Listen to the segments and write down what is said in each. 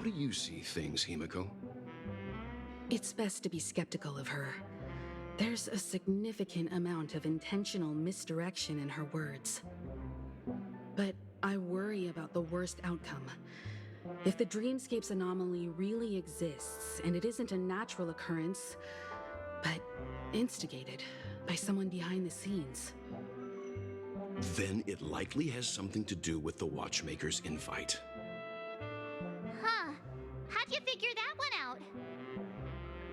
do you see things, Himiko? It's best to be skeptical of her. There's a significant amount of intentional misdirection in her words. But I worry about the worst outcome. If the dreamscape's anomaly really exists, and it isn't a natural occurrence, but instigated by someone behind the scenes, then it likely has something to do with the Watchmaker's invite. Huh. How'd you figure that one out?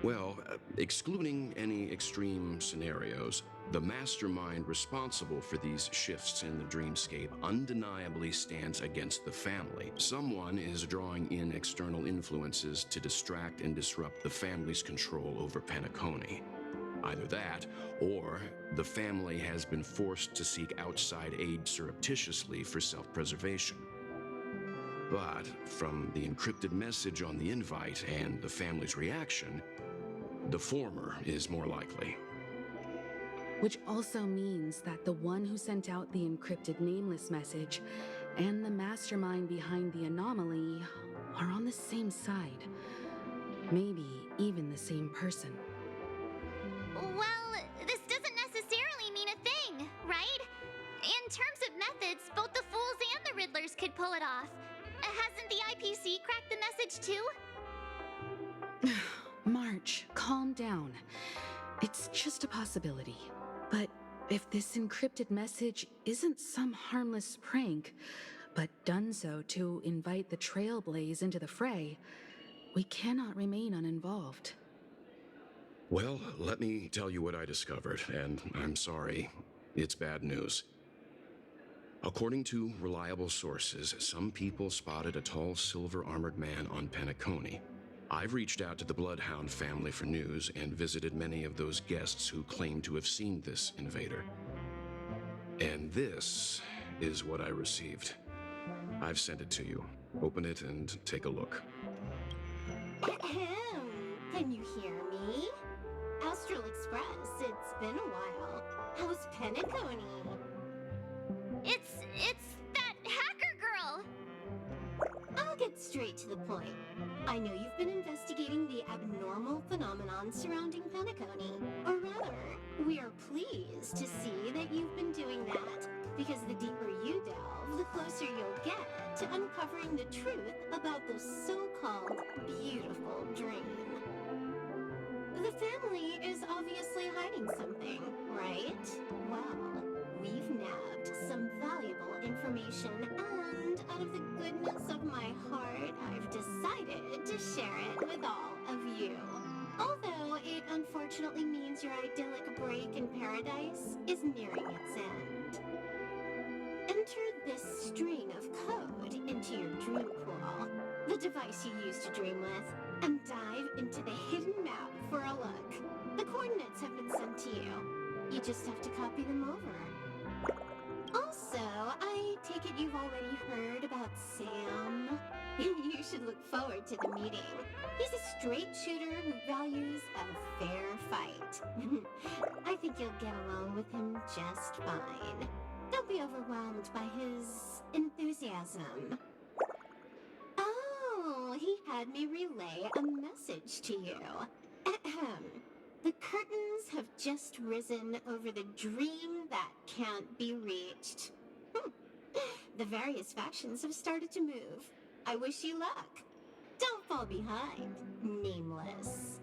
Well, excluding any extreme scenarios, the mastermind responsible for these shifts in the dreamscape undeniably stands against the family. Someone is drawing in external influences to distract and disrupt the family's control over Penaconi. Either that, or the family has been forced to seek outside aid surreptitiously for self-preservation. But from the encrypted message on the invite and the family's reaction, the former is more likely. which also means that the one who sent out the encrypted nameless message and the mastermind behind the anomaly are on the same side. Maybe even the same person. Well, this doesn't necessarily mean a thing, right? In terms of methods, both the Fools and the Riddlers could pull it off. Hasn't the IPC cracked the message too? March, calm down. It's just a possibility. But if this encrypted message isn't some harmless prank, but done so to invite the Trailblaze into the fray, we cannot remain uninvolved. Well, let me tell you what I discovered, and I'm sorry, it's bad news. According to reliable sources, some people spotted a tall silver-armored man on Penaconi. I've reached out to the Bloodhound family for news and visited many of those guests who claim to have seen this invader. And this is what I received. I've sent it to you. Open it and take a look. Ahem. Can you hear me? Astral Express, it's been a while. How's Penaconi? It's that hacker girl! I'll get straight to the point. I know you've been investigating the abnormal phenomenon surrounding Penaconi. Or rather, we are pleased to see that you've been doing that, because the deeper you delve, the closer you'll get to uncovering the truth about the so-called beautiful dream. The family is obviously hiding something, right? Well, we've nabbed some valuable information, and out of the goodness of my heart, I've decided to share it with all of you. Although it unfortunately means your idyllic break in paradise is nearing its end. Enter this string of code into your dream pool, the device you use to dream with, and dive into the hidden map for a look. The coordinates have been sent to you. You just have to copy them over. Also, I take it you've already heard about Sam. You should look forward to the meeting. He's a straight shooter who values a fair fight. I think you'll get along with him just fine. Don't be overwhelmed by his enthusiasm. Oh, he had me relay a message to you. Ahem. The curtains have just risen over the dream that can't be reached. The various factions have started to move. I wish you luck. Don't fall behind, Nameless.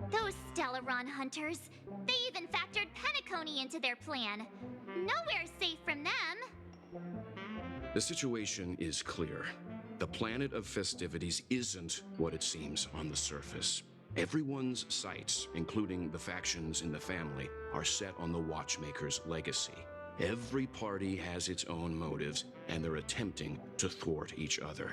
Those Stellaron hunters, they even factored Penaconi into their plan. Nowhere's safe from them. The situation is clear. The planet of festivities isn't what it seems on the surface. Everyone's sights, including the factions in the family, are set on the Watchmaker's legacy. Every party has its own motives, and they're attempting to thwart each other.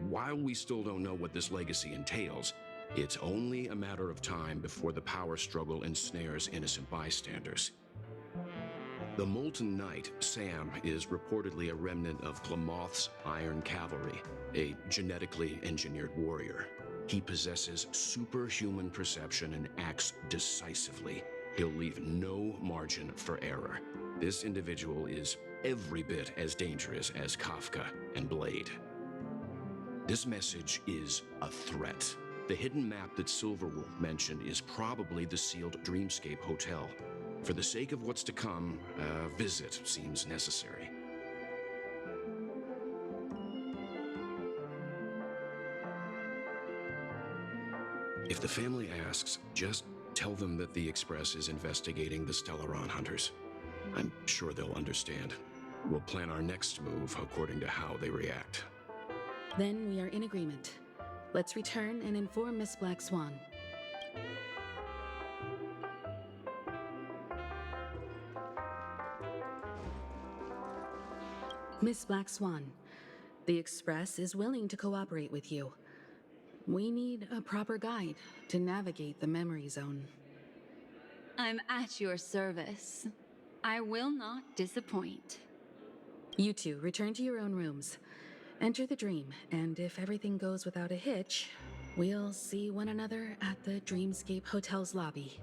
While we still don't know what this legacy entails, it's only a matter of time before the power struggle ensnares innocent bystanders. The Molten Knight, Sam, is reportedly a remnant of Glamoth's Iron Cavalry, a genetically engineered warrior. He possesses superhuman perception and acts decisively. He'll leave no margin for error. This individual is every bit as dangerous as Kafka and Blade. This message is a threat. The hidden map that Silverwolf mentioned is probably the sealed Dreamscape Hotel. For the sake of what's to come, a visit seems necessary. If the family asks, just tell them that the Express is investigating the Stellaron hunters. I'm sure they'll understand. We'll plan our next move according to how they react. Then we are in agreement. Let's return and inform Miss Black Swan. Miss Black Swan, the Express is willing to cooperate with you. We need a proper guide to navigate the memory zone. I'm at your service. I will not disappoint. You two return to your own rooms. Enter the dream, and if everything goes without a hitch, we'll see one another at the Dreamscape Hotel's lobby.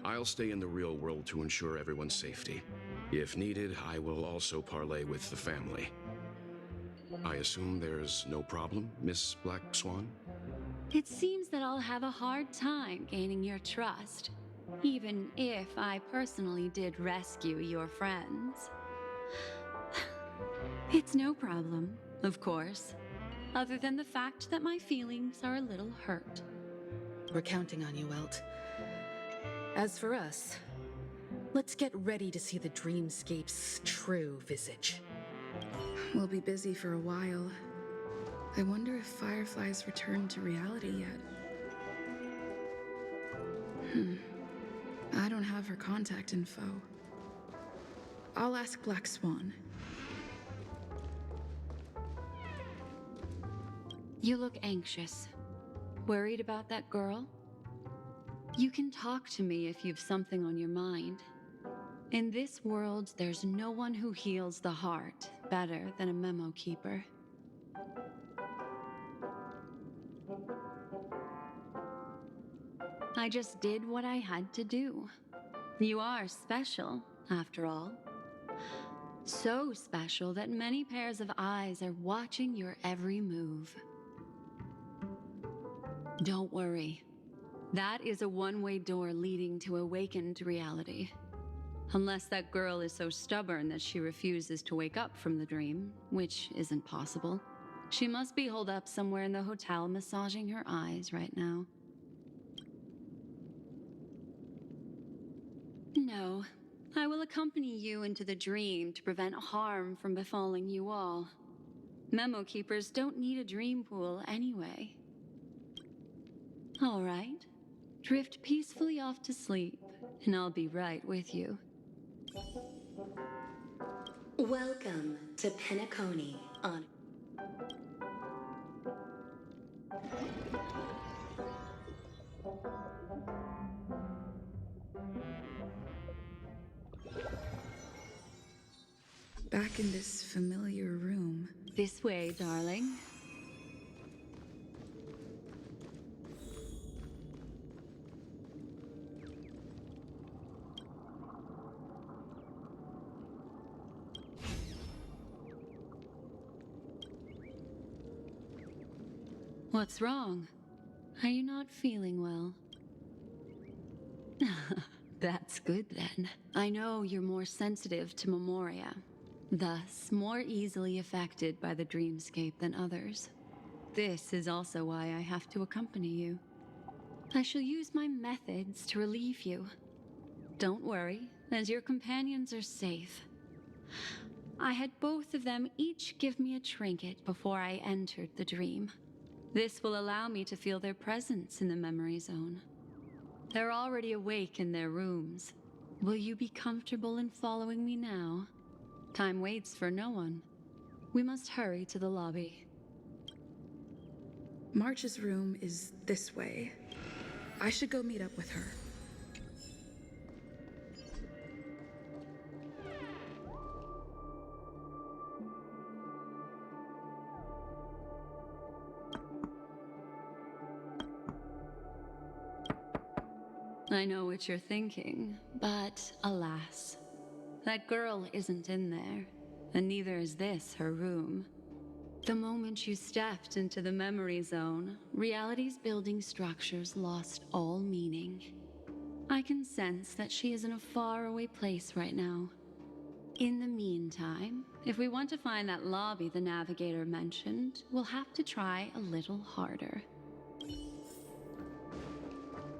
I'll stay in the real world to ensure everyone's safety. If needed, I will also parley with the family. I assume there's no problem, Miss Black Swan? It seems that I'll have a hard time gaining your trust, even if I personally did rescue your friends. It's no problem, of course, other than the fact that my feelings are a little hurt. We're counting on you, Welt. As for us, let's get ready to see the Dreamscape's true visage. We'll be busy for a while. I wonder if Firefly's returned to reality yet. I don't have her contact info. I'll ask Black Swan. You look anxious. Worried about that girl? You can talk to me if you've something on your mind. In this world, there's no one who heals the heart better than a memo keeper. I just did what I had to do. You are special, after all. So special that many pairs of eyes are watching your every move. Don't worry. That is a one-way door leading to awakened reality. Unless that girl is so stubborn that she refuses to wake up from the dream, which isn't possible. She must be holed up somewhere in the hotel massaging her eyes right now. No, I will accompany you into the dream to prevent harm from befalling you all. Memo keepers don't need a dream pool anyway. All right, drift peacefully off to sleep, and I'll be right with you. Welcome to Penaconii on... Back in this familiar room. This way, darling. What's wrong? Are you not feeling well? That's good then. I know you're more sensitive to Memoria, thus more easily affected by the dreamscape than others. This is also why I have to accompany you. I shall use my methods to relieve you. Don't worry, as your companions are safe. I had both of them each give me a trinket before I entered the dream. This will allow me to feel their presence in the memory zone. They're already awake in their rooms. Will you be comfortable in following me now? Time waits for no one. We must hurry to the lobby. March's room is this way. I should go meet up with her. I know what you're thinking, but alas, That girl isn't in there, and neither is this her room. The moment you stepped into the memory zone, reality's building structures lost all meaning. I can sense that she is in a faraway place right now. In the meantime, if we want to find that lobby the navigator mentioned, we'll have to try a little harder.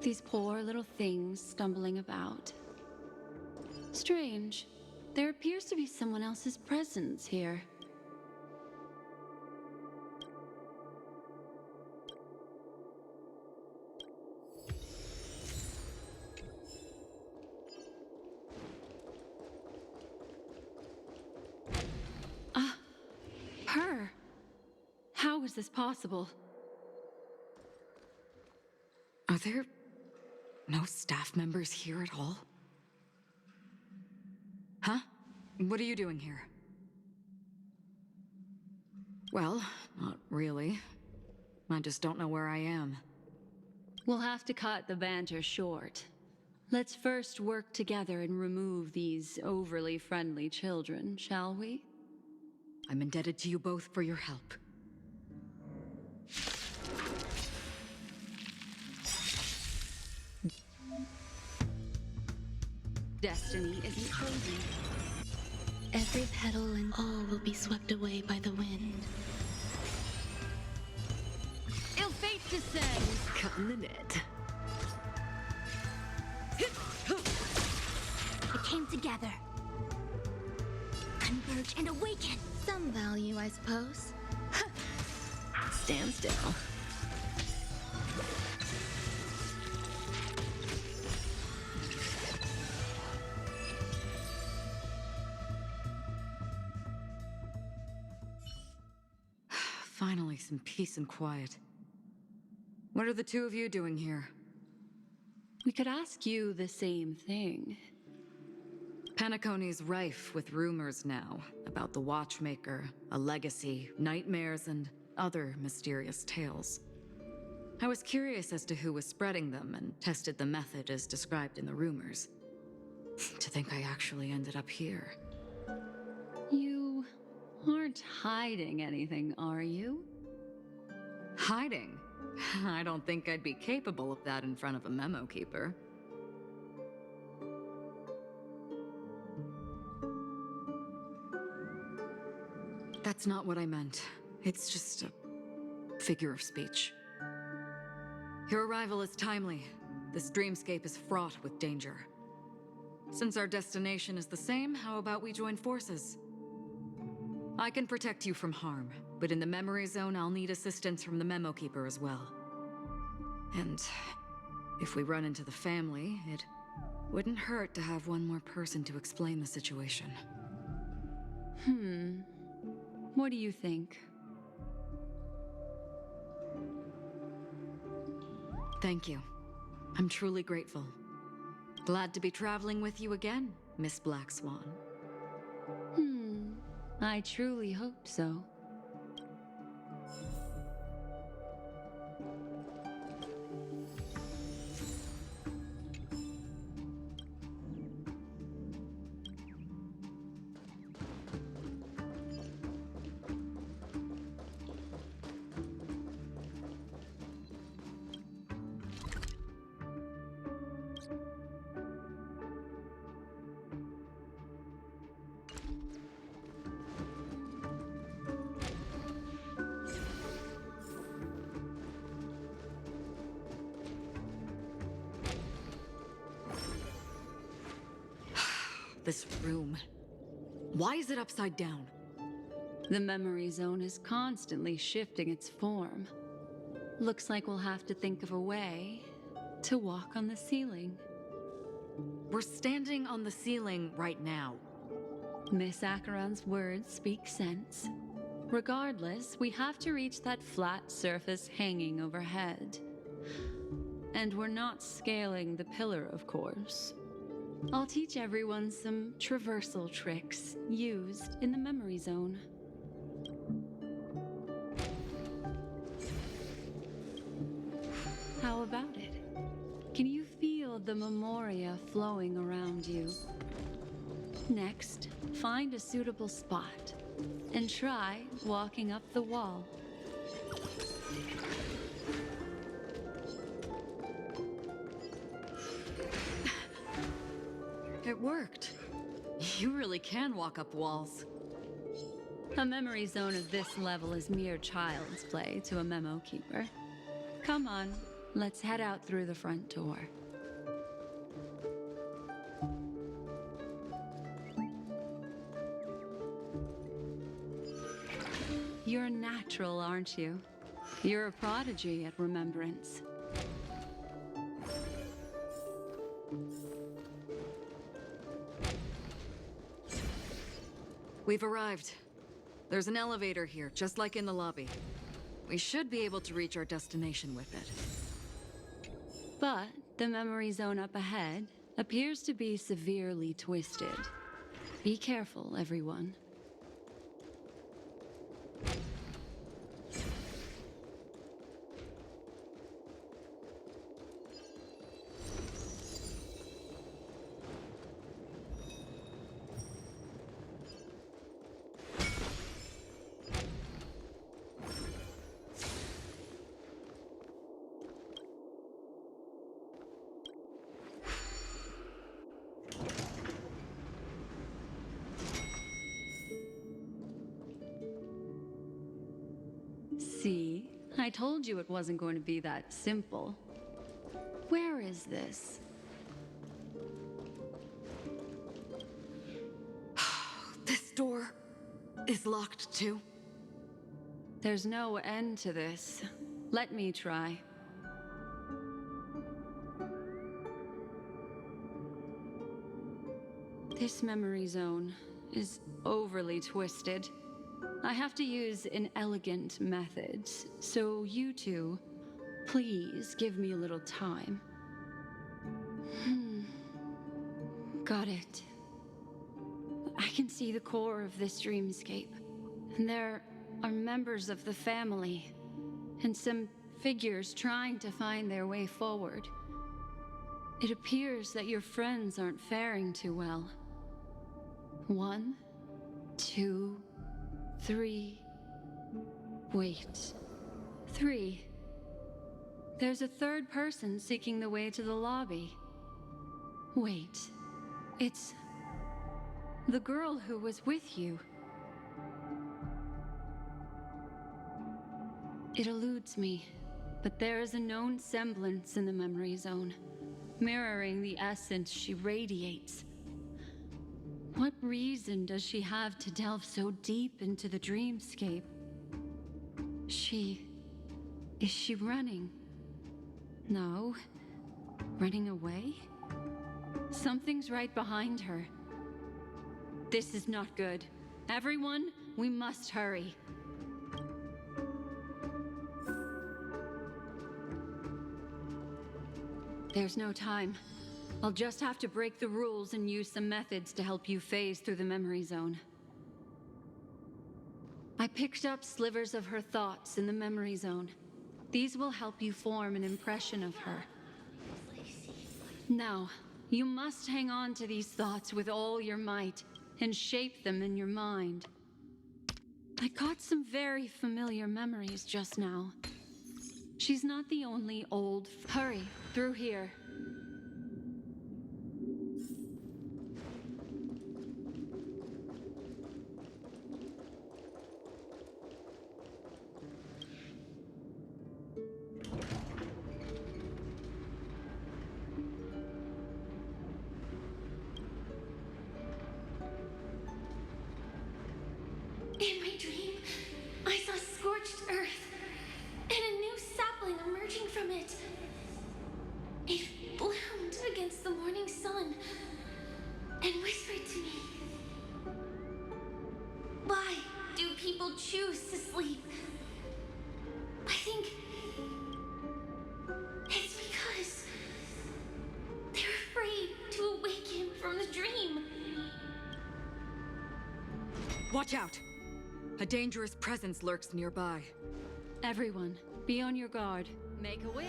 These poor little things stumbling about. Strange. There appears to be someone else's presence here. Her. How is this possible? Are there no staff members here at all? Huh? What are you doing here? Well, not really. I just don't know where I am. We'll have to cut the banter short. Let's first work together and remove these overly friendly children, shall we? I'm indebted to you both for your help. Destiny isn't frozen. Every petal and all will be swept away by the wind. Ill fate descends! Cut in the net. We came together. Converge and awaken. Some value, I suppose. Stand still. Finally, some peace and quiet. What are the two of you doing here? We could ask you the same thing. Penaconi's rife with rumors now about the Watchmaker, a legacy, nightmares, and other mysterious tales. I was curious as to who was spreading them and tested the method as described in the rumors. To think I actually ended up here. You aren't hiding anything, are you? Hiding? I don't think I'd be capable of that in front of a memo keeper. That's not what I meant. It's just a figure of speech. Your arrival is timely. This dreamscape is fraught with danger. Since our destination is the same, how about we join forces? I can protect you from harm, but in the memory zone, I'll need assistance from the memo keeper as well. And if we run into the family, it wouldn't hurt to have one more person to explain the situation. What do you think? Thank you. I'm truly grateful. Glad to be traveling with you again, Miss Black Swan. I truly hope so. This room. Why is it upside down? The memory zone is constantly shifting its form. Looks like we'll have to think of a way to walk on the ceiling. We're standing on the ceiling right now. Miss Acheron's words speak sense. Regardless, we have to reach that flat surface hanging overhead. And we're not scaling the pillar, of course. I'll teach everyone some traversal tricks used in the memory zone. How about it? Can you feel the memoria flowing around you? Next, find a suitable spot and try walking up the wall. It worked. You really can walk up walls. A memory zone of this level is mere child's play to a memo keeper. Come on, let's head out through the front door. You're a natural, aren't you? You're a prodigy at remembrance. We've arrived. There's an elevator here, just like in the lobby. We should be able to reach our destination with it. But the memory zone up ahead appears to be severely twisted. Be careful, everyone. See? I told you it wasn't going to be that simple. Where is this? This door is locked too. There's no end to this. Let me try. This memory zone is overly twisted. I have to use an elegant method, so you two, please give me a little time. Got it. I can see the core of this dreamscape, and there are members of the family, and some figures trying to find their way forward. It appears that your friends aren't faring too well. 1, 2, 3. Wait. 3. There's a third person seeking the way to the lobby. Wait. It's the girl who was with you. It eludes me, but there is a known semblance in the memory zone, mirroring the essence she radiates. What reason does she have to delve so deep into the dreamscape? Is she running? No. Running away? Something's right behind her. This is not good. Everyone, we must hurry. There's no time. I'll just have to break the rules and use some methods to help you phase through the memory zone. I picked up slivers of her thoughts in the memory zone. These will help you form an impression of her. Now, you must hang on to these thoughts with all your might and shape them in your mind. I got some very familiar memories just now. She's not the only old... Hurry, through here. In my dream, I saw scorched earth and a new sapling emerging from it. It bloomed against the morning sun and whispered to me, "Why do people choose to sleep?" I think it's because they're afraid to awaken from the dream. Watch out! A dangerous presence lurks nearby. Everyone, be on your guard. Make a wish.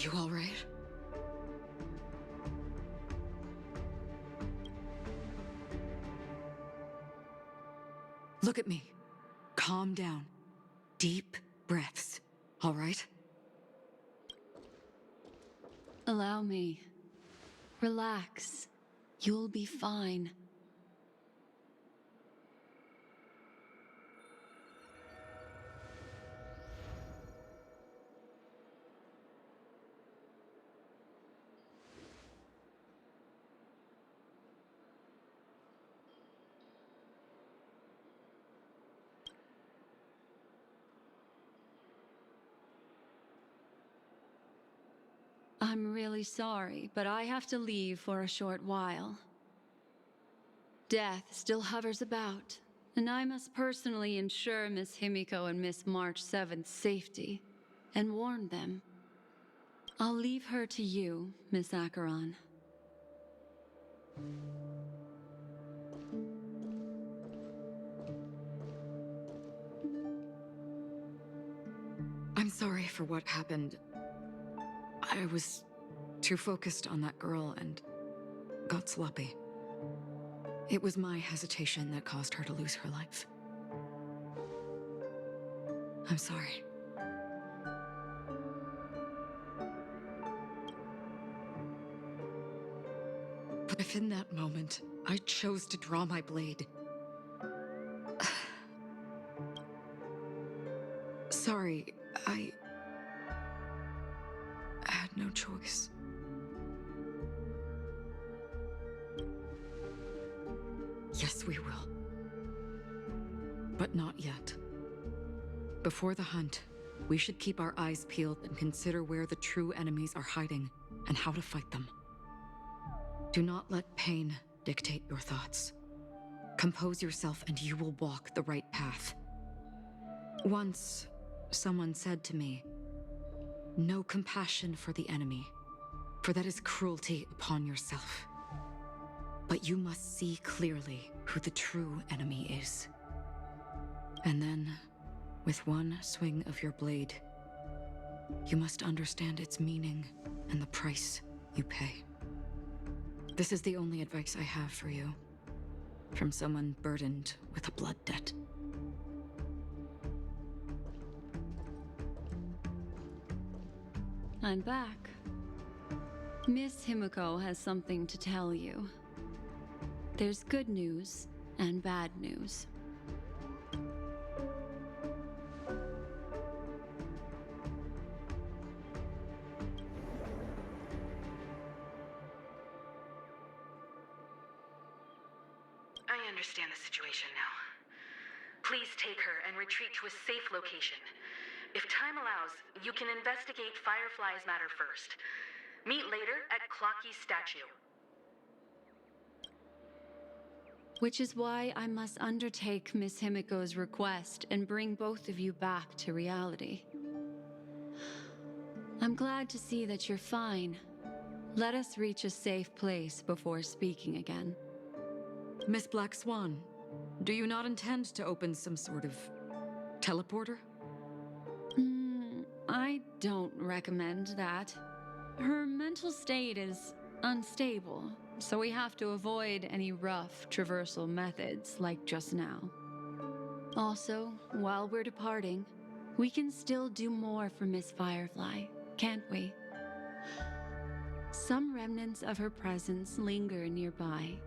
You all right? Look at me. Calm down. Deep breaths. All right? Allow me. Relax. You'll be fine. I'm really sorry, but I have to leave for a short while. Death still hovers about, and I must personally ensure Miss Himiko and Miss March 7th's safety, and warn them. I'll leave her to you, Miss Acheron. I'm sorry for what happened. I was too focused on that girl and got sloppy. It was my hesitation that caused her to lose her life. I'm sorry. But if in that moment I chose to draw my blade... Sorry, I had no choice. Yes, we will. But not yet. Before the hunt, we should keep our eyes peeled and consider where the true enemies are hiding and how to fight them. Do not let pain dictate your thoughts. Compose yourself and you will walk the right path. Once, someone said to me, "No compassion for the enemy, for that is cruelty upon yourself. But you must see clearly who the true enemy is. And then, with one swing of your blade, you must understand its meaning and the price you pay." This is the only advice I have for you, from someone burdened with a blood debt. I'm back. Miss Himiko has something to tell you. There's good news and bad news. I understand the situation now. Please take her and retreat to a safe location. If time allows, you can investigate Firefly's matter first. Meet later at Clocky's statue. Which is why I must undertake Miss Himiko's request and bring both of you back to reality. I'm glad to see that you're fine. Let us reach a safe place before speaking again. Miss Black Swan, do you not intend to open some sort of teleporter? I don't recommend that. Her mental state is unstable, so we have to avoid any rough traversal methods like just now. Also, while we're departing, we can still do more for Miss Firefly, can't we? Some remnants of her presence linger nearby.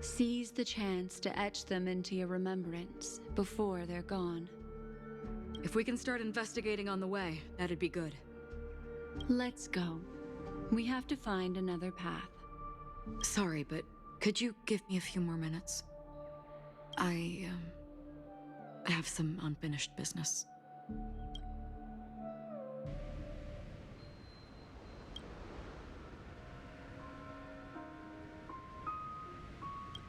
Seize the chance to etch them into your remembrance before they're gone. If we can start investigating on the way, that'd be good. Let's go. We have to find another path. Sorry, but could you give me a few more minutes? I have some unfinished business.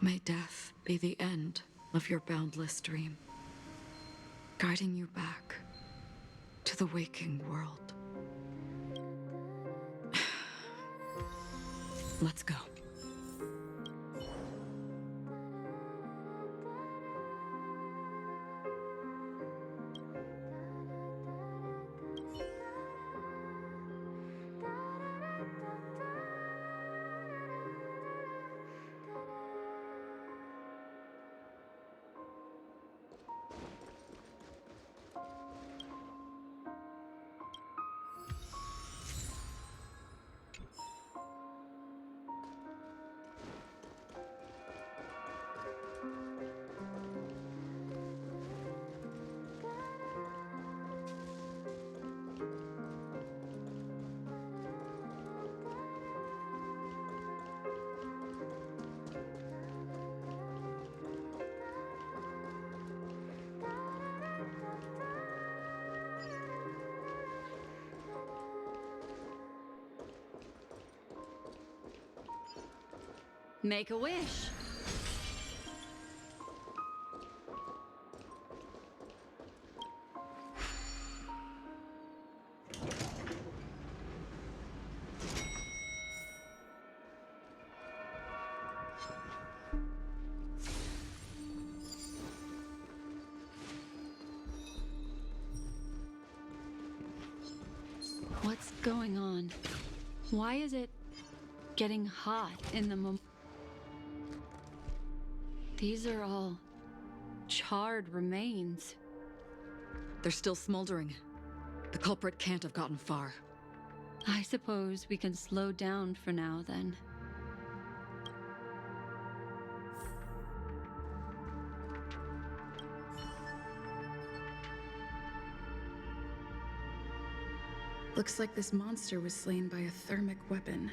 May death be the end of your boundless dream, guiding you back to the waking world. Let's go. Make a wish. What's going on? Why is it getting hot in the These are all charred remains. They're still smoldering. The culprit can't have gotten far. I suppose we can slow down for now, then. Looks like this monster was slain by a thermic weapon.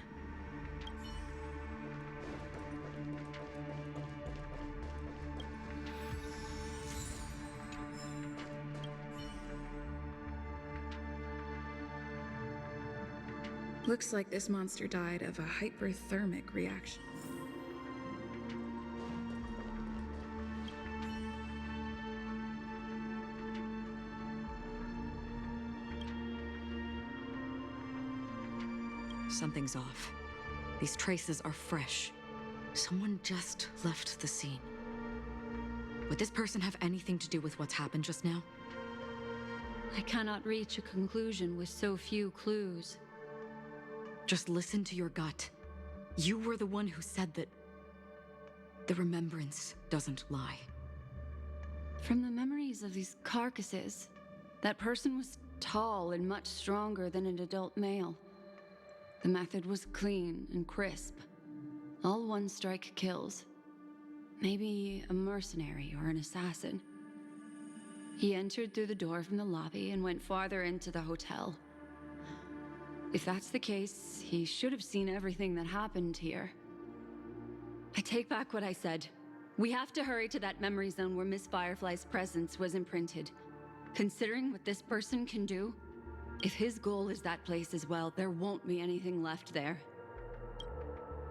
Looks like this monster died of a hyperthermic reaction. Something's off. These traces are fresh. Someone just left the scene. Would this person have anything to do with what's happened just now? I cannot reach a conclusion with so few clues. Just listen to your gut. You were the one who said that the remembrance doesn't lie. From the memories of these carcasses, that person was tall and much stronger than an adult male. The method was clean and crisp. All one-strike kills. Maybe a mercenary or an assassin. He entered through the door from the lobby and went farther into the hotel. If that's the case, he should have seen everything that happened here. I take back what I said. We have to hurry to that memory zone where Miss Firefly's presence was imprinted. Considering what this person can do, if his goal is that place as well, there won't be anything left there.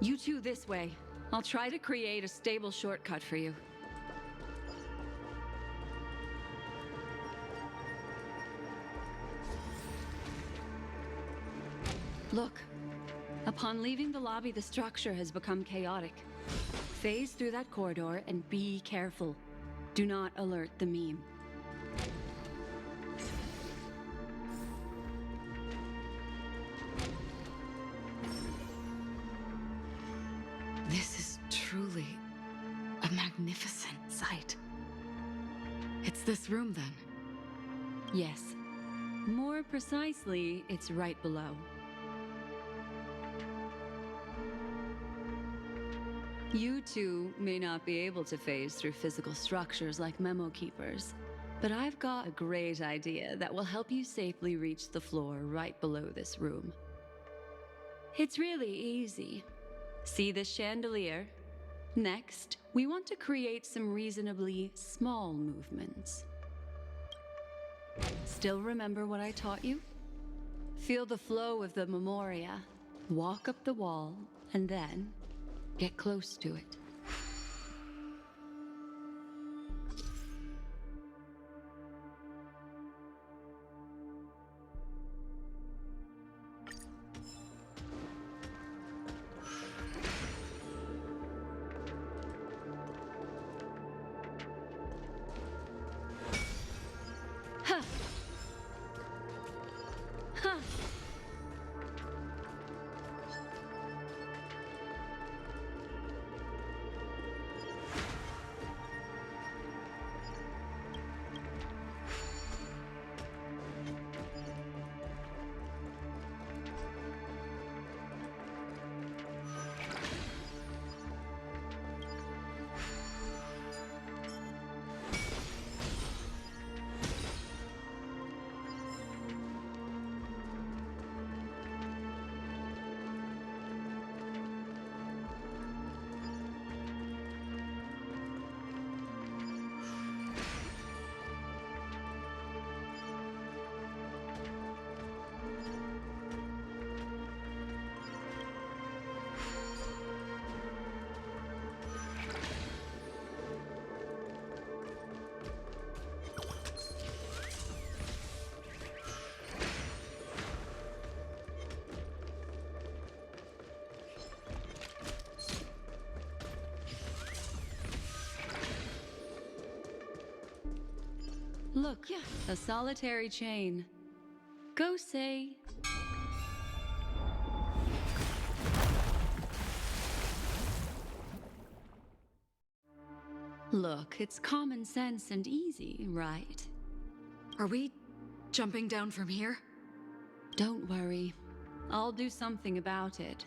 You two this way. I'll try to create a stable shortcut for you. Look. Upon leaving the lobby, the structure has become chaotic. Phase through that corridor and be careful. Do not alert the meme. This is truly a magnificent sight. It's this room, then? Yes. More precisely, it's right below. You two may not be able to phase through physical structures like memo keepers, but I've got a great idea that will help you safely reach the floor right below this room. It's really easy. See this chandelier? Next, we want to create some reasonably small movements. Still remember what I taught you? Feel the flow of the memoria, walk up the wall, and then get close to it. Huh. Huh. Look, a solitary chain. Go say. Look, it's common sense and easy, right? Are we jumping down from here? Don't worry. I'll do something about it.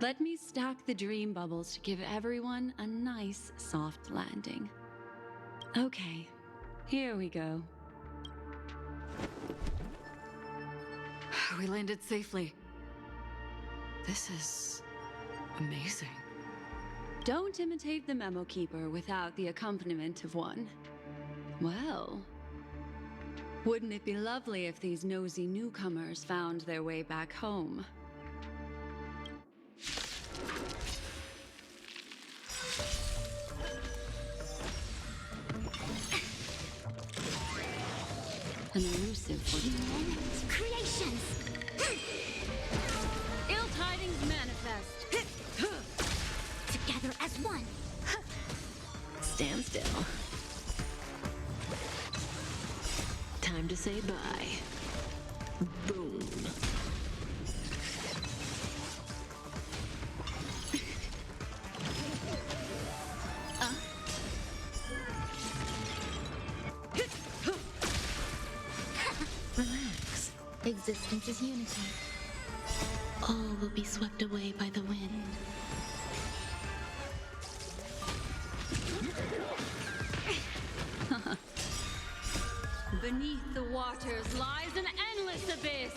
Let me stack the dream bubbles to give everyone a nice, soft landing. Okay, here we go. We landed safely. This is amazing. Don't imitate the memo keeper without the accompaniment of one. Well, wouldn't it be lovely if these nosy newcomers found their way back home? An elusive one. Creations! Ill tidings manifest. Together as one! Stand still. Time to say bye. Boom. Relax. Existence is unity. All will be swept away by the wind. Beneath the waters lies an endless abyss.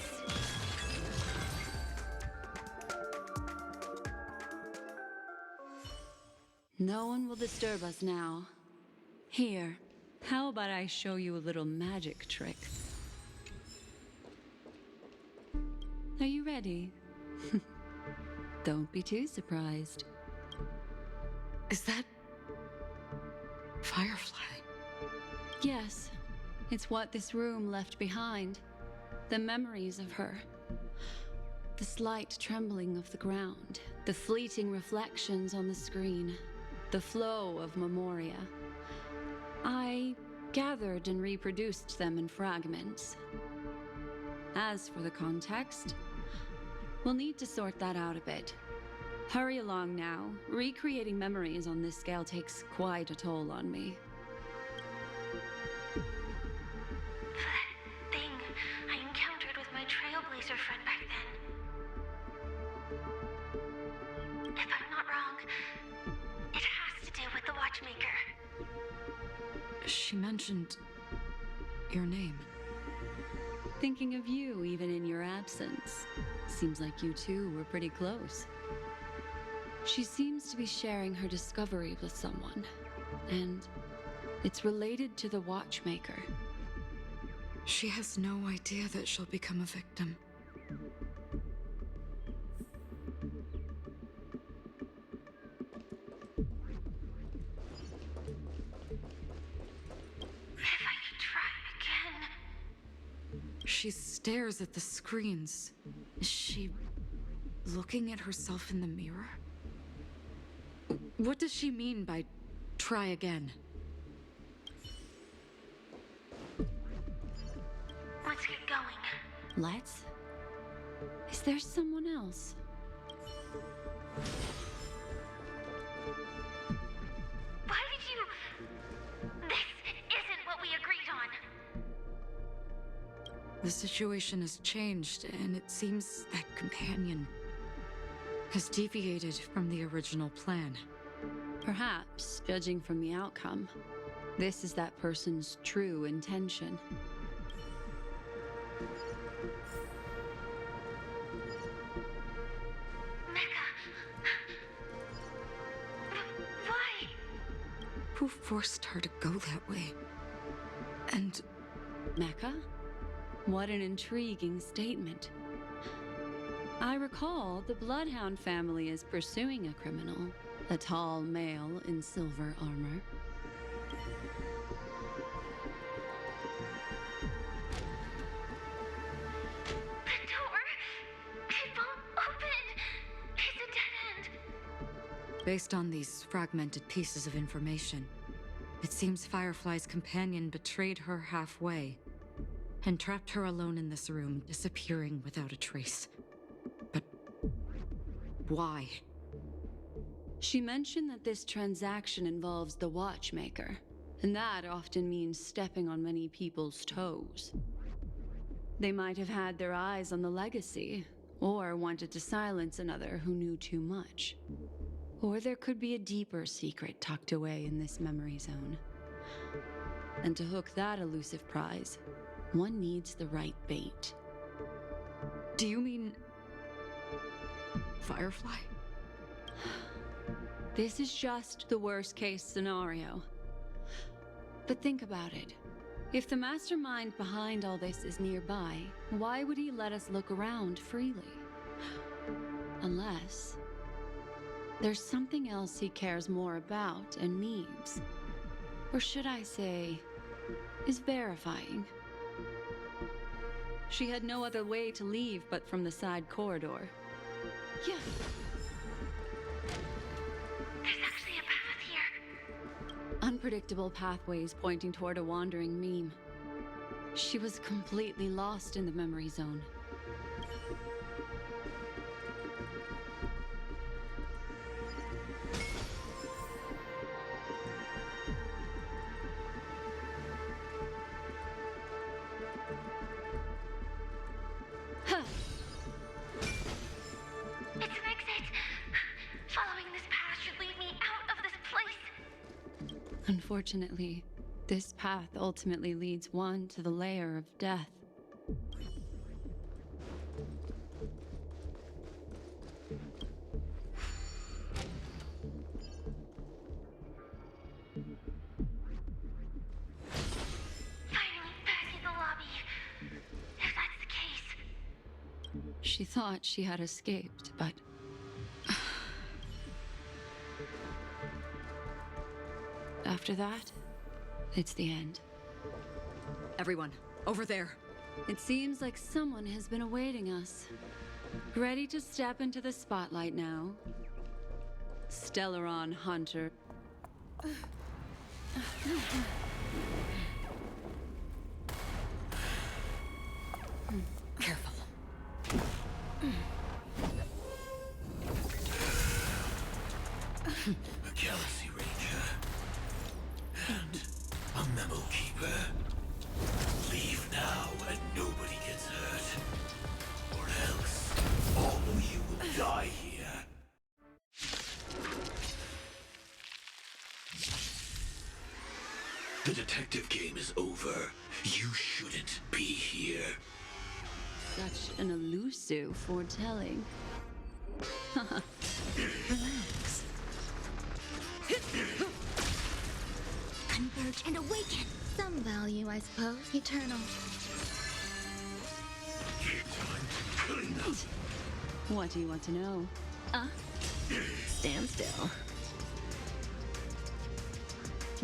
No one will disturb us now. Here, how about I show you a little magic trick? Are you ready? Don't be too surprised. Is that Firefly? Yes, it's what this room left behind. The memories of her. The slight trembling of the ground. The fleeting reflections on the screen. The flow of memoria. I gathered and reproduced them in fragments. As for the context, we'll need to sort that out a bit. Hurry along now. Recreating memories on this scale takes quite a toll on me. That thing I encountered with my trailblazer friend back then. If I'm not wrong, it has to do with the Watchmaker. She mentioned your name. Thinking of you even in your absence. Seems like you two were pretty close. She seems to be sharing her discovery with someone, and it's related to the Watchmaker. She has no idea that she'll become a victim. If I could try again. She stares at the screens. Is she looking at herself in the mirror? What does she mean by try again? Let's get going. Let's? Is there someone else? Why did you... This isn't what we agreed on. The situation has changed, and it seems that companion has deviated from the original plan. Perhaps, judging from the outcome, this is that person's true intention. Why? Who forced her to go that way? And Mecca? What an intriguing statement. I recall the Bloodhound family is pursuing a criminal, a tall male in silver armor. The door! It won't open! It's a dead end! based on these fragmented pieces of information, It seems Firefly's companion betrayed her halfway and trapped her alone in this room, disappearing without a trace. But why? She mentioned that this transaction involves the watchmaker, and that often means stepping on many people's toes. They might have had their eyes on the legacy, or wanted to silence another who knew too much. Or there could be a deeper secret tucked away in this memory zone. And to hook that elusive prize, one needs the right bait. Do you mean Firefly? This is just the worst-case scenario. But think about it. If the mastermind behind all this is nearby, why would he let us look around freely? Unless there's something else he cares more about and needs. Or should I say, is verifying. She had no other way to leave but from the side corridor. Yeah. There's actually a path here. Unpredictable pathways pointing toward a wandering meme. She was completely lost in the memory zone. It's an exit. Following this path should lead me out of this place. Unfortunately, this path ultimately leads one to the lair of death. Finally back in the lobby. If that's the case. She thought she had escaped, but after that, it's the end. Everyone, over there. It seems like someone has been awaiting us. Ready to step into the spotlight now. Stellaron Hunter. Careful. A Galaxy Ranger. And a memo keeper. Leave now and nobody gets hurt. Or else, all of you will die here. The detective game is over. You shouldn't be here. Such an elusive foretelling. Relax. Converge and awaken. Some value, I suppose. Eternal. Time to clean up. What do you want to know? Stand still.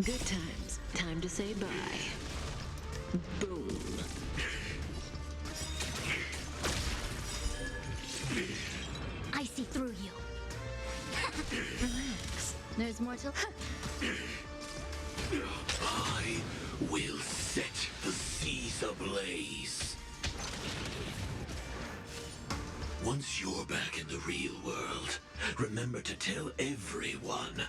Good times. Time to say bye. Boom. I see through you. Relax. There's more to... I will set the seas ablaze. Once you're back in the real world, remember to tell everyone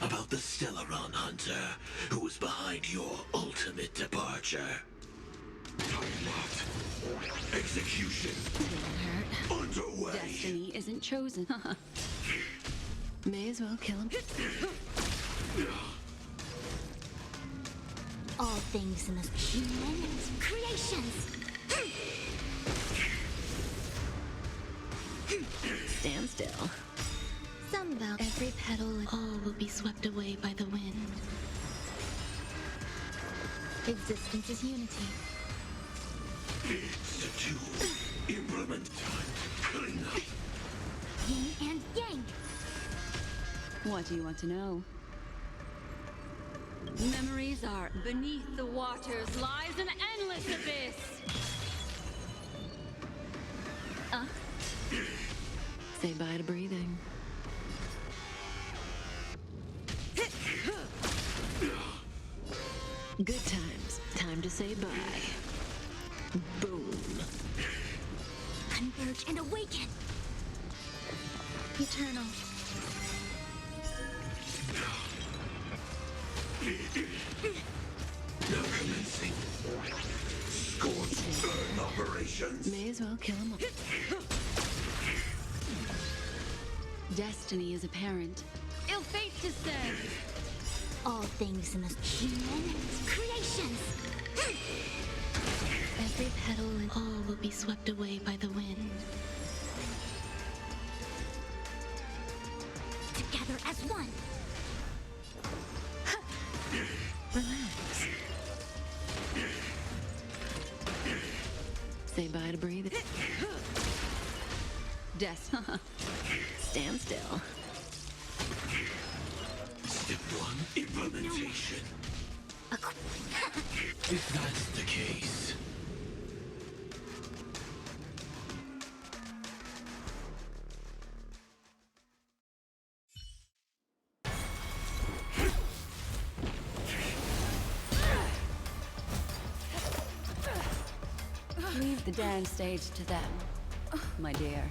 about the Stellaron Hunter who was behind your ultimate departure. Execution underway. Destiny isn't chosen. May as well kill him. All things in this human creations. Stand still. Some about every petal. All will be swept away by the wind. Existence is unity. It's a tool. Implement time to clean up. Yin and yang. What do you want to know? Memories are beneath the waters lies an endless abyss. Say bye to breathing. Good times. Time to say bye. Boom. Converge and awaken! Eternal. Now commencing. Scorched burn operations. May as well kill him all. Destiny is apparent. Ill fate to say. All things in the human creations! Every petal and all will be swept away by the wind. Together as one! Relax. Say bye to breathing. Stand still. Step 1, implementation. If that's the case. Leave the dance stage to them, my dear.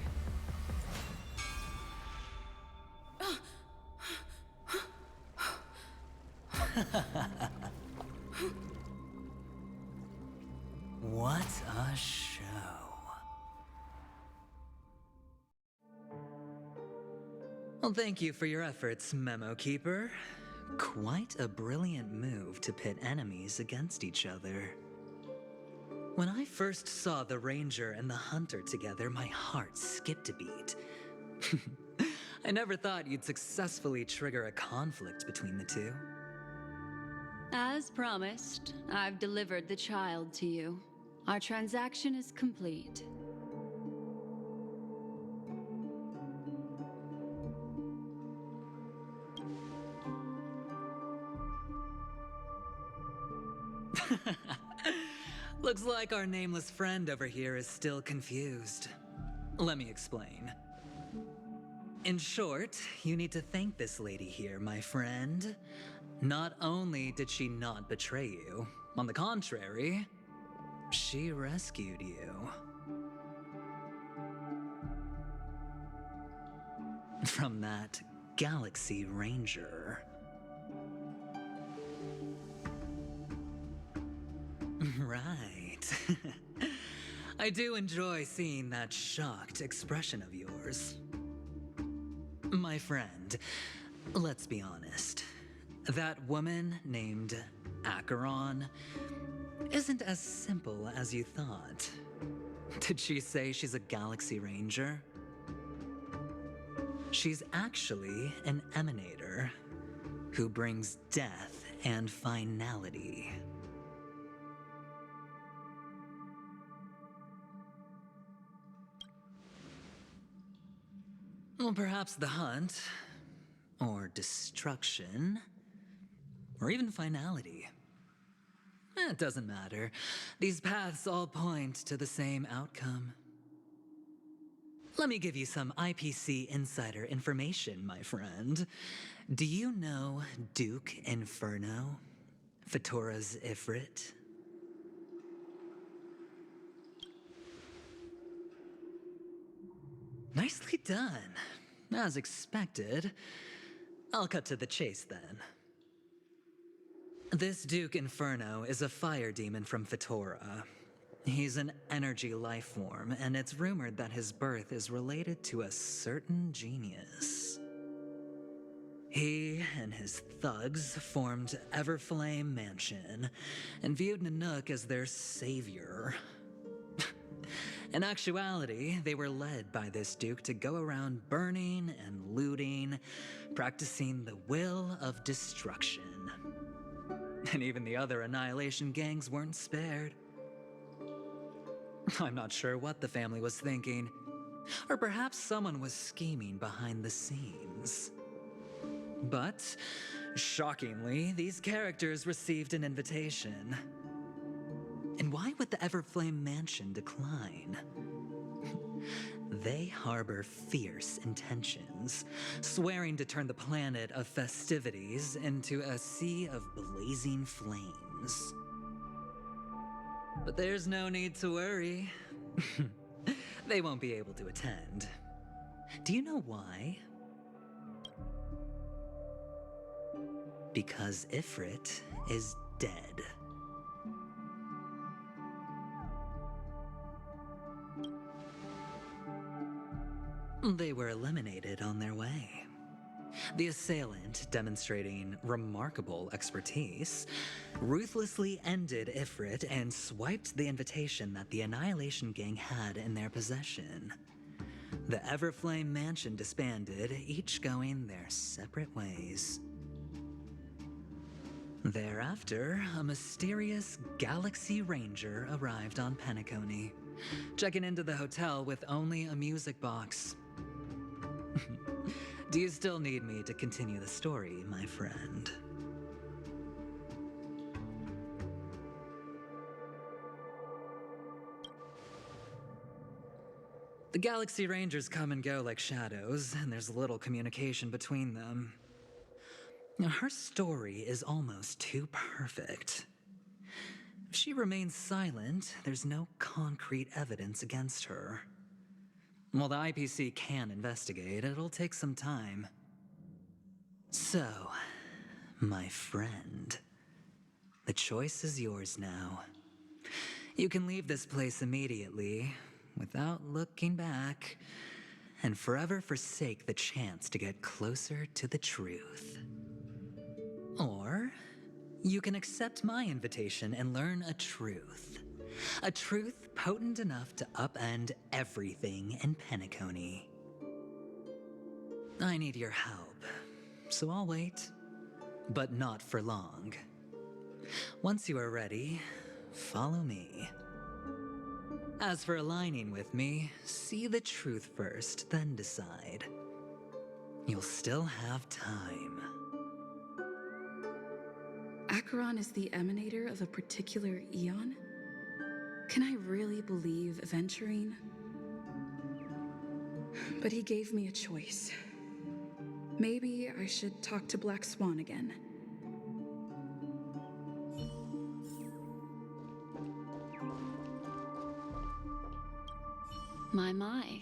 What a show. Well, thank you for your efforts, Memo Keeper. Quite a brilliant move to pit enemies against each other. When I first saw the Ranger and the Hunter together, my heart skipped a beat. I never thought you'd successfully trigger a conflict between the two. As promised, I've delivered the child to you. Our transaction is complete. Looks like our nameless friend over here is still confused. Let me explain. In short, you need to thank this lady here, my friend. Not only did she not betray you, on the contrary, she rescued you. From that Galaxy Ranger. Right. I do enjoy seeing that shocked expression of yours. My friend, let's be honest. That woman named Acheron isn't as simple as you thought. Did she say she's a Galaxy Ranger? She's actually an emanator who brings death and finality. Well, perhaps the hunt, or destruction, or even finality. It doesn't matter. These paths all point to the same outcome. Let me give you some IPC insider information, my friend. Do you know Duke Inferno, Fatora's Ifrit? Nicely done. As expected. I'll cut to the chase then. This Duke Inferno is a fire demon from Fatora. He's an energy life form, and it's rumored that his birth is related to a certain genius. He and his thugs formed Everflame Mansion and viewed Nanook as their savior. In actuality, they were led by this Duke to go around burning and looting, practicing the will of destruction. And even the other Annihilation gangs weren't spared. I'm not sure what the family was thinking, or perhaps someone was scheming behind the scenes. But, shockingly, these characters received an invitation. And why would the Everflame Mansion decline? They harbor fierce intentions, swearing to turn the planet of festivities into a sea of blazing flame. friends. But there's no need to worry. They won't be able to attend. Do you know why? Because Ifrit is dead. They were eliminated on their way. The assailant, demonstrating remarkable expertise, ruthlessly ended Ifrit and swiped the invitation that the Annihilation Gang had in their possession. The Everflame Mansion disbanded, each going their separate ways. Thereafter, a mysterious Galaxy Ranger arrived on Peniconii, checking into the hotel with only a music box. Do you still need me to continue the story, my friend? The Galaxy Rangers come and go like shadows, and there's little communication between them. Now, her story is almost too perfect. If she remains silent, there's no concrete evidence against her. While the IPC can investigate, it'll take some time. So, my friend, the choice is yours now. You can leave this place immediately, without looking back, and forever forsake the chance to get closer to the truth. Or, you can accept my invitation and learn a truth. A truth potent enough to upend everything in Peniconii. I need your help, so I'll wait, but not for long. Once you are ready, follow me. As for aligning with me, see the truth first, then decide. You'll still have time. Acheron is the emanator of a particular eon? Can I really believe Aventurine? But he gave me a choice. Maybe I should talk to Black Swan again. My.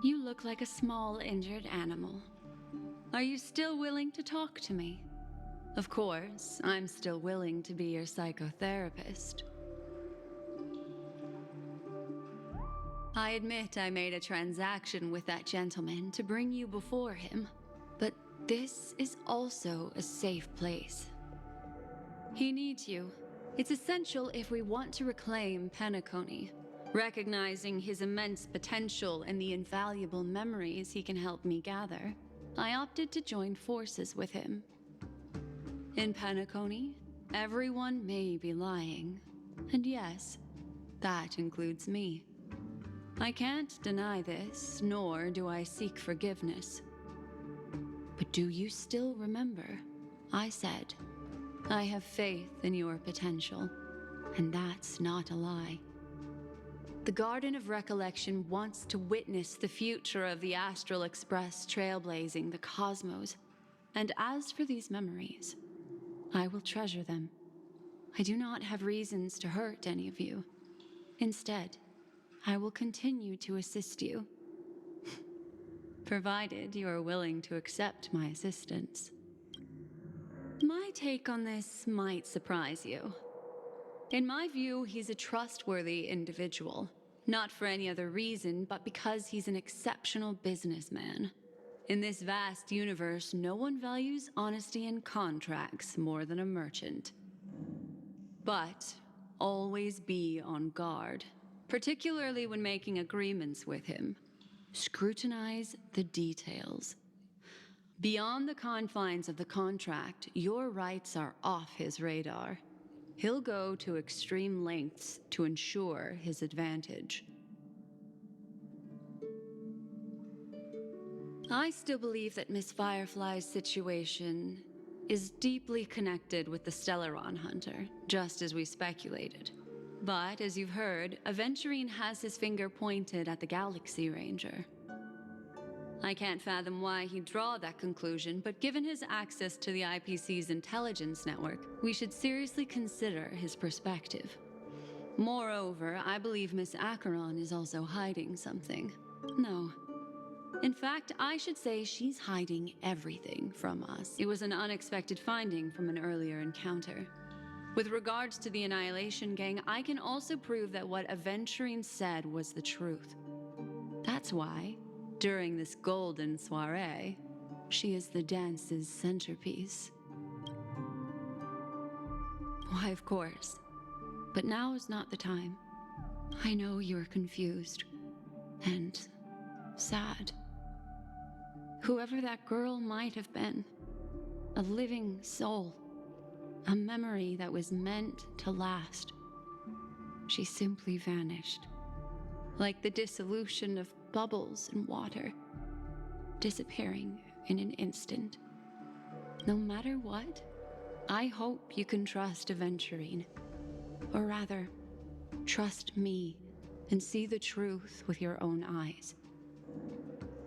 You look like a small, injured animal. Are you still willing to talk to me? Of course, I'm still willing to be your psychotherapist. I admit I made a transaction with that gentleman to bring you before him, but this is also a safe place. He needs you. It's essential if we want to reclaim Peniconii. Recognizing his immense potential and the invaluable memories he can help me gather, I opted to join forces with him. In Peniconii, everyone may be lying. And yes, that includes me. I can't deny this, nor do I seek forgiveness. But do you still remember? I said, I have faith in your potential, and that's not a lie. The Garden of Recollection wants to witness the future of the Astral Express trailblazing the cosmos. And as for these memories, I will treasure them. I do not have reasons to hurt any of you. Instead, I will continue to assist you. Provided you are willing to accept my assistance. My take on this might surprise you. In my view, he's a trustworthy individual. Not for any other reason, but because he's an exceptional businessman. In this vast universe, no one values honesty in contracts more than a merchant. But always be on guard, particularly when making agreements with him. Scrutinize the details. Beyond the confines of the contract, your rights are off his radar. He'll go to extreme lengths to ensure his advantage. I still believe that Miss Firefly's situation is deeply connected with the Stellaron Hunter, just as we speculated. But, as you've heard, Aventurine has his finger pointed at the Galaxy Ranger. I can't fathom why he'd draw that conclusion, but given his access to the IPC's intelligence network, we should seriously consider his perspective. Moreover, I believe Miss Acheron is also hiding something. No. In fact, I should say she's hiding everything from us. It was an unexpected finding from an earlier encounter. With regards to the Annihilation Gang, I can also prove that what Aventurine said was the truth. That's why, during this golden soiree, she is the dance's centerpiece. Why, of course. But now is not the time. I know you're confused and sad. Whoever that girl might have been, a living soul, a memory that was meant to last. She simply vanished, like the dissolution of bubbles in water, disappearing in an instant. No matter what, I hope you can trust Aventurine. Or rather, trust me and see the truth with your own eyes.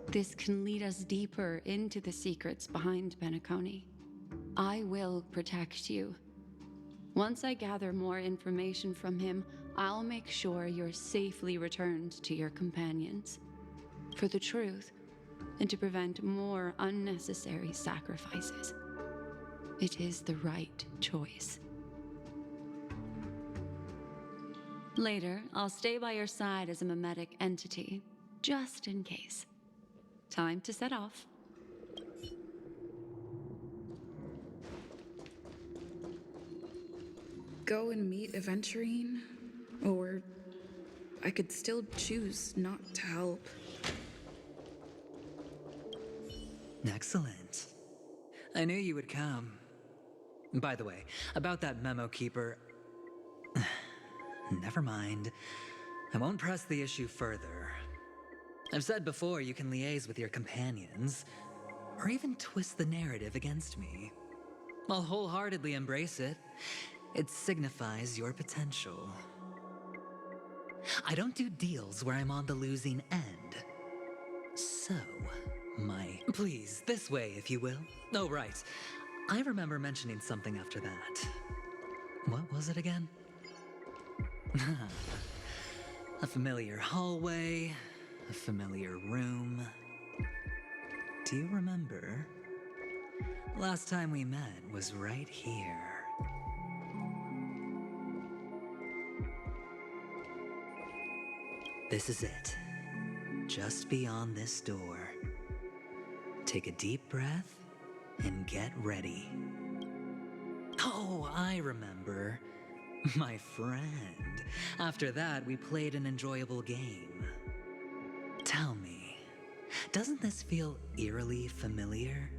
This can lead us deeper into the secrets behind Penaconii. I will protect you. Once I gather more information from him, I'll make sure you're safely returned to your companions. For the truth, and to prevent more unnecessary sacrifices. It is the right choice. Later, I'll stay by your side as a mimetic entity, just in case. Time to set off. Go and meet Aventurine? Or I could still choose not to help. Excellent. I knew you would come. By the way, about that memo keeper... Never mind. I won't press the issue further. I've said before you can liaise with your companions, or even twist the narrative against me. I'll wholeheartedly embrace it. It signifies your potential. I don't do deals where I'm on the losing end. So, Please, this way, if you will. Oh, right. I remember mentioning something after that. What was it again? A familiar hallway, a familiar room. Do you remember? Last time we met was right here. This is it. Just beyond this door. Take a deep breath and get ready. Oh, I remember. My friend. After that, we played an enjoyable game. Tell me, doesn't this feel eerily familiar?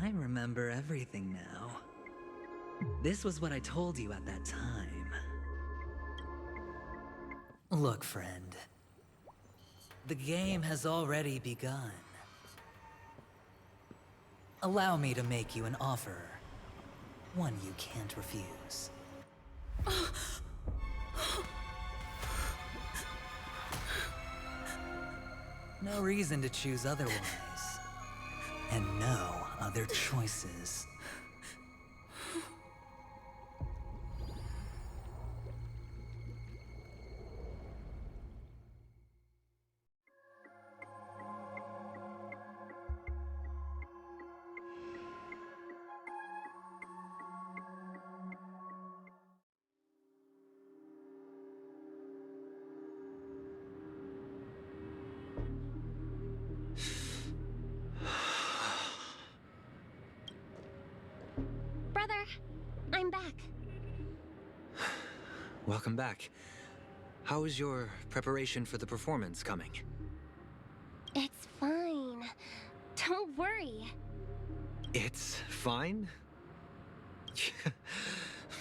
I remember everything now. This was what I told you at that time. Look, friend. The game has already begun. Allow me to make you an offer. One you can't refuse. No reason to choose otherwise. And no other choices. Brother, I'm back. Welcome back. How is your preparation for the performance coming? It's fine. Don't worry. It's fine?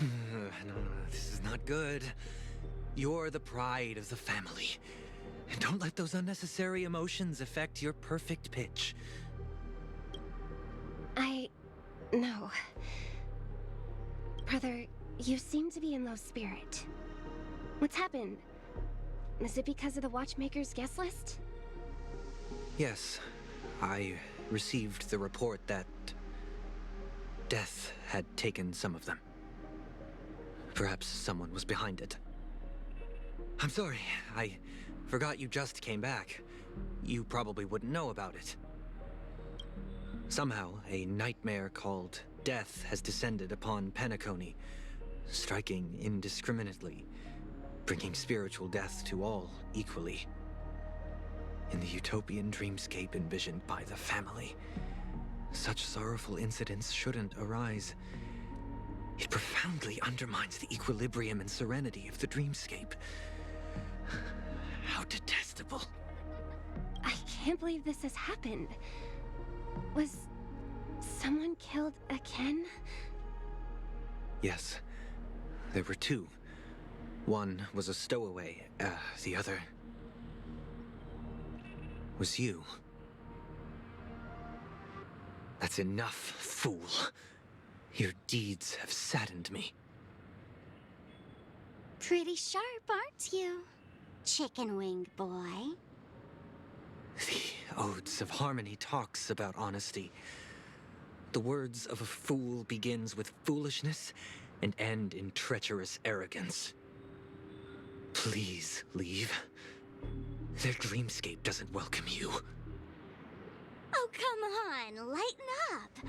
No, this is not good. You're the pride of the family. Don't let those unnecessary emotions affect your perfect pitch. No. Brother, you seem to be in low spirit. What's happened? Is it because of the Watchmaker's guest list? Yes, I received the report that death had taken some of them. Perhaps someone was behind it. I'm sorry, I forgot you just came back. You probably wouldn't know about it. Somehow, a nightmare called death has descended upon Penaconii, striking indiscriminately, bringing spiritual death to all equally. In the utopian dreamscape envisioned by the family, such sorrowful incidents shouldn't arise. It profoundly undermines the equilibrium and serenity of the dreamscape. How detestable. I can't believe this has happened. Was someone killed again? Yes, there were two. One was a stowaway, the other was you. That's enough, fool. Your deeds have saddened me. Pretty sharp, aren't you, chicken-winged boy? The Odes of Harmony talks about honesty. The words of a fool begins with foolishness and end in treacherous arrogance. Please leave. Their dreamscape doesn't welcome you. Oh, come on, lighten up.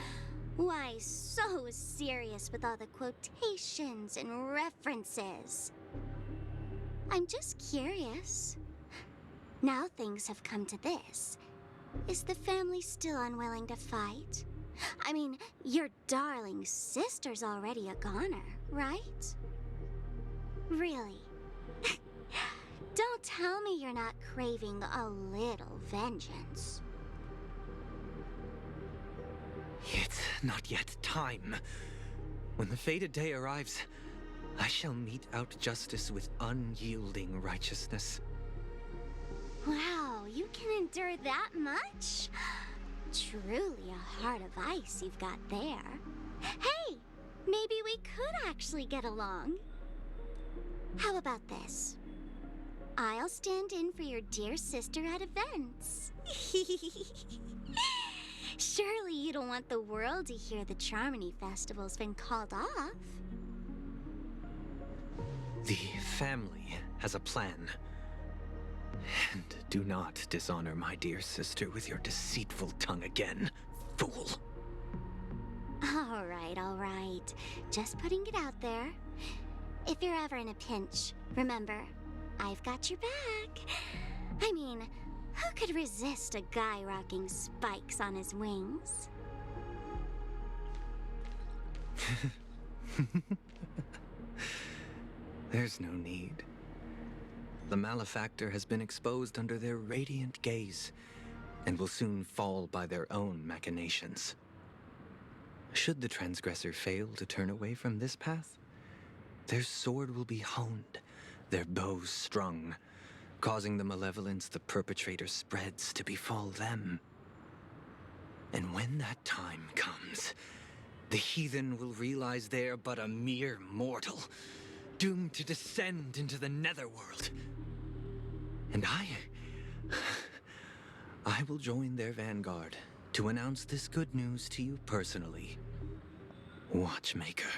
Why so serious with all the quotations and references? I'm just curious. Now things have come to this. Is the family still unwilling to fight? I mean, your darling sister's already a goner, right? Really? Don't tell me you're not craving a little vengeance. It's not yet time. When the fated day arrives, I shall mete out justice with unyielding righteousness. Wow, you can endure that much? Truly a heart of ice you've got there. Hey, maybe we could actually get along. How about this? I'll stand in for your dear sister at events. Surely you don't want the world to hear the Charmony Festival's been called off. The family has a plan. And do not dishonor my dear sister with your deceitful tongue again, fool. All right. Just putting it out there. If you're ever in a pinch, remember, I've got your back. I mean, who could resist a guy rocking spikes on his wings? There's no need. The malefactor has been exposed under their radiant gaze, and will soon fall by their own machinations. Should the transgressor fail to turn away from this path, their sword will be honed, their bows strung, causing the malevolence the perpetrator spreads to befall them. And when that time comes, the heathen will realize they're but a mere mortal, doomed to descend into the netherworld. And I will join their vanguard to announce this good news to you personally, Watchmaker.